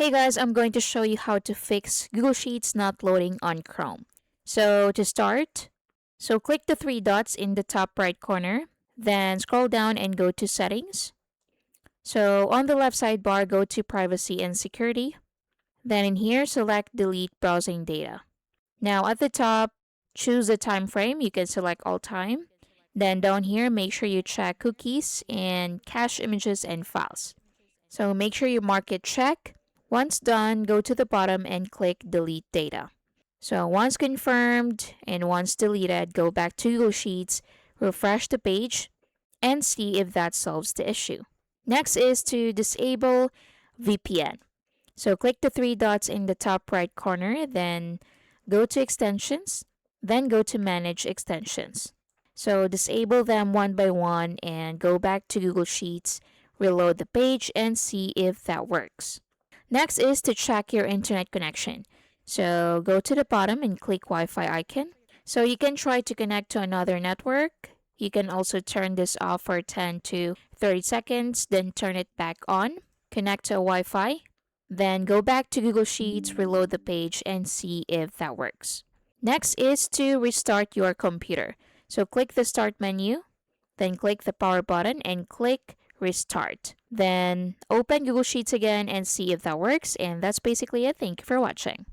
Hey guys, I'm going to show you how to fix Google Sheets not loading on Chrome. So to start, click the three dots in the top right corner, then scroll down and go to Settings. So on the left sidebar, go to Privacy and Security. Then in here, select Delete Browsing Data. Now at the top, choose the time frame. You can select all time. Then down here, make sure you check cookies and cache images and files. So make sure you mark it check. Once done, go to the bottom and click Delete Data. So once confirmed and once deleted, go back to Google Sheets, refresh the page, and see if that solves the issue. Next is to disable VPN. So click the three dots in the top right corner, then go to Extensions, then go to Manage Extensions. So disable them one by one and go back to Google Sheets, reload the page, and see if that works. Next is to check your internet connection. So go to the bottom and click Wi-Fi icon. So you can try to connect to another network. You can also turn this off for 10 to 30 seconds, then turn it back on. Connect to Wi-Fi. Then go back to Google Sheets, reload the page, and see if that works. Next is to restart your computer. So click the Start menu, then click the Power button and click Restart. Then open Google Sheets again and see if that works. And that's basically it. Thank you for watching.